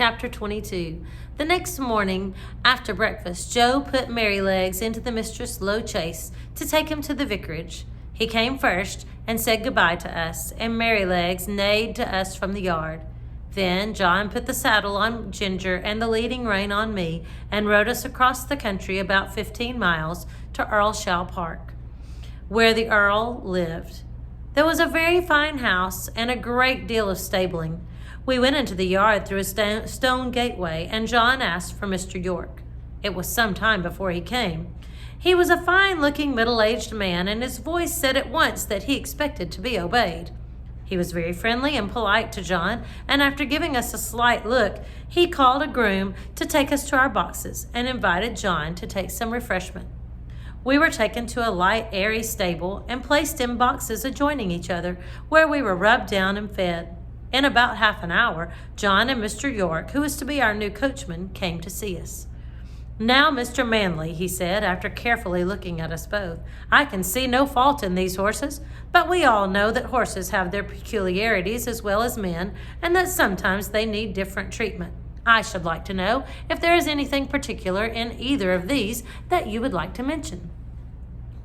Chapter 22. The next morning, after breakfast, Joe put Merrylegs into the mistress' low chaise to take him to the vicarage. He came first and said goodbye to us, and Merrylegs neighed to us from the yard. Then John put the saddle on Ginger and the leading rein on me and rode us across the country about 15 miles to Earlshall Park, where the Earl lived. There was a very fine house and a great deal of stabling. We went into the yard through a stone gateway, and John asked for Mr. York. It was some time before he came. He was a fine-looking middle-aged man, and his voice said at once that he expected to be obeyed. He was very friendly and polite to John, and after giving us a slight look, he called a groom to take us to our boxes and invited John to take some refreshment. We were taken to a light, airy stable and placed in boxes adjoining each other, where we were rubbed down and fed. In about half an hour, John and Mr. York, who was to be our new coachman, came to see us. "Now, Mr. Manley," he said, after carefully looking at us both, "I can see no fault in these horses, but we all know that horses have their peculiarities as well as men, and that sometimes they need different treatment. I should like to know if there is anything particular in either of these that you would like to mention."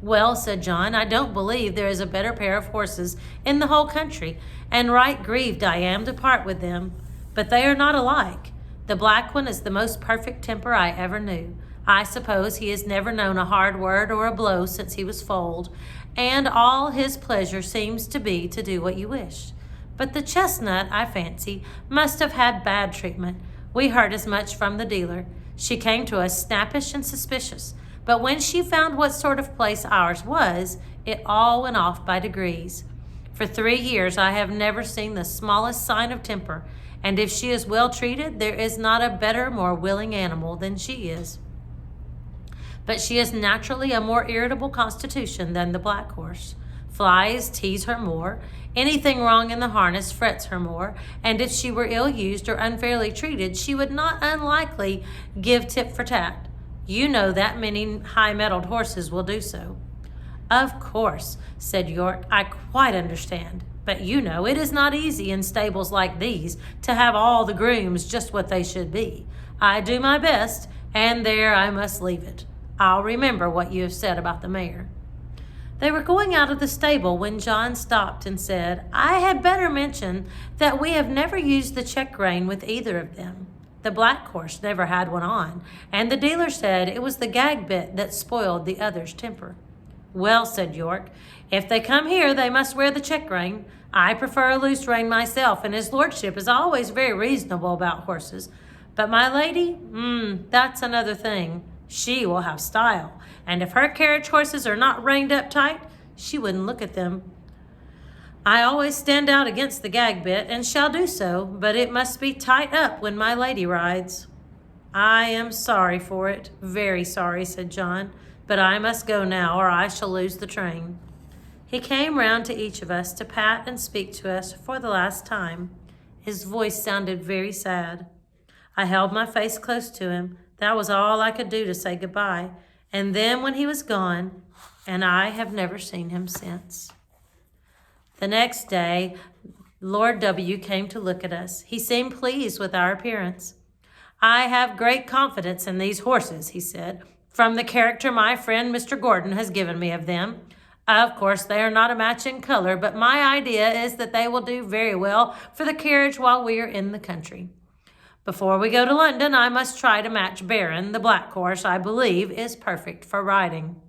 "Well," said John, "I don't believe there is a better pair of horses in the whole country, and right grieved I am to part with them. But they are not alike. The black one is the most perfect temper I ever knew. I suppose he has never known a hard word or a blow since he was foaled, and all his pleasure seems to be to do what you wish. But the chestnut, I fancy, must have had bad treatment. We heard as much from the dealer. She came to us snappish and suspicious, but when she found what sort of place ours was, it all went off by degrees. For 3 years I have never seen the smallest sign of temper, and if she is well treated, there is not a better, more willing animal than she is. But she is naturally a more irritable constitution than the black horse. Flies tease her more, anything wrong in the harness frets her more, and if she were ill used or unfairly treated, she would not unlikely give tit for tat. You know that many high-mettled horses will do so." "Of course," said York, "I quite understand. But you know it is not easy in stables like these to have all the grooms just what they should be. I do my best, and there I must leave it. I'll remember what you have said about the mare." They were going out of the stable when John stopped and said, "I had better mention that we have never used the check rein with either of them. The black horse never had one on, and the dealer said it was the gag bit that spoiled the other's temper." "Well," said York, "if they come here, they must wear the check rein. I prefer a loose rein myself, and his lordship is always very reasonable about horses. But my lady, that's another thing. She will have style, and if her carriage horses are not reined up tight, she wouldn't look at them. I always stand out against the gag bit, and shall do so, but it must be tight up when my lady rides." "I am sorry for it, very sorry," said John, "but I must go now, or I shall lose the train." He came round to each of us to pat and speak to us for the last time. His voice sounded very sad. I held my face close to him. That was all I could do to say goodbye. And then when he was gone, and I have never seen him since. The next day, Lord W. came to look at us. He seemed pleased with our appearance. "I have great confidence in these horses," he said, "from the character my friend Mr. Gordon has given me of them. Of course, they are not a match in color, but my idea is that they will do very well for the carriage while we are in the country. Before we go to London, I must try to match Baron. The black horse, I believe, is perfect for riding."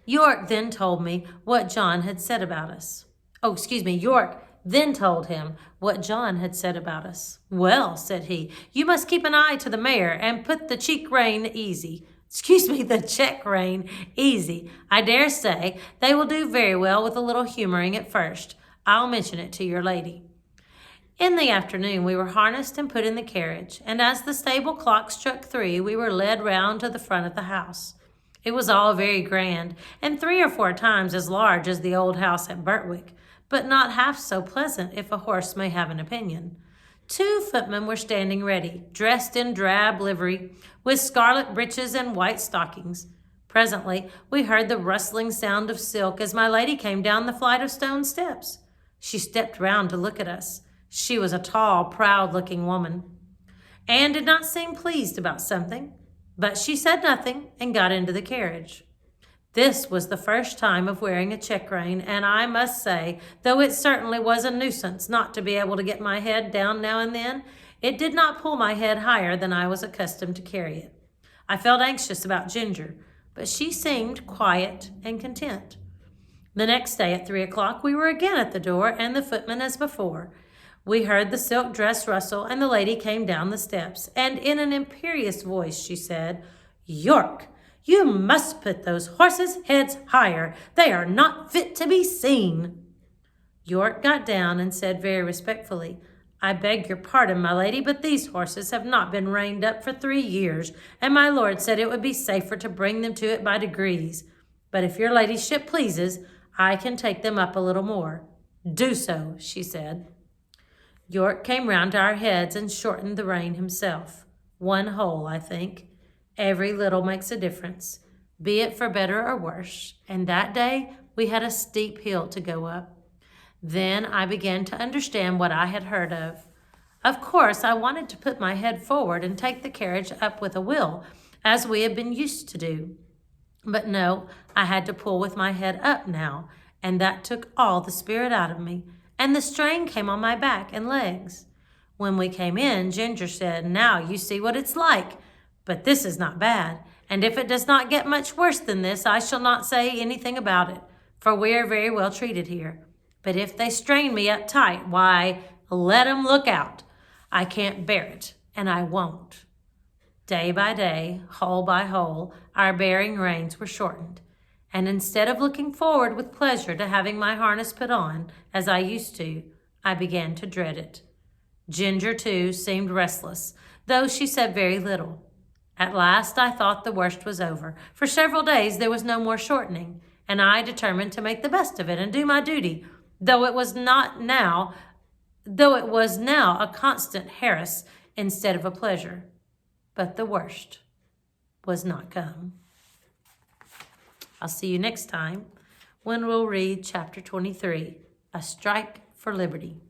York then told me what John had said about us. York then told him what John had said about us. "Well," said he, "you must keep an eye to the mare and put the check rein easy. I dare say they will do very well with a little humoring at first. I'll mention it to your lady." In the afternoon we were harnessed and put in the carriage, and as the stable clock struck 3, we were led round to the front of the house. It was all very grand, and 3 or 4 times as large as the old house at Birtwick, but not half so pleasant if a horse may have an opinion. 2 footmen were standing ready, dressed in drab livery, with scarlet breeches and white stockings. Presently we heard the rustling sound of silk as my lady came down the flight of stone steps. She stepped round to look at us. She was a tall, proud-looking woman. Anne did not seem pleased about something, but she said nothing and got into the carriage. This was the first time of wearing a check rein, and I must say, though it certainly was a nuisance not to be able to get my head down now and then, it did not pull my head higher than I was accustomed to carry it. I felt anxious about Ginger, but she seemed quiet and content. The next day at 3 o'clock, we were again at the door, and the footman as before. We heard the silk dress rustle, and the lady came down the steps, and in an imperious voice she said, "York, you must put those horses' heads higher. They are not fit to be seen." York got down and said very respectfully, "I beg your pardon, my lady, but these horses have not been reined up for 3 years, and my lord said it would be safer to bring them to it by degrees. But if your ladyship pleases, I can take them up a little more." "Do so," she said. York came round to our heads and shortened the rein himself. 1 hole, I think. Every little makes a difference, be it for better or worse, and that day we had a steep hill to go up. Then I began to understand what I had heard of. Of course, I wanted to put my head forward and take the carriage up with a will, as we had been used to do. But no, I had to pull with my head up now, and that took all the spirit out of me, and the strain came on my back and legs. When we came in, Ginger said, "Now you see what it's like. But this is not bad, and if it does not get much worse than this, I shall not say anything about it, for we are very well treated here. But if they strain me up tight, why, let 'em look out. I can't bear it, and I won't." Day by day, hole by hole, our bearing reins were shortened, and instead of looking forward with pleasure to having my harness put on, as I used to, I began to dread it. Ginger, too, seemed restless, though she said very little. At last I thought the worst was over. For several days there was no more shortening, and I determined to make the best of it and do my duty, though it was now a constant harass instead of a pleasure. But the worst was not come. I'll see you next time when we'll read chapter 23, A Strike for Liberty.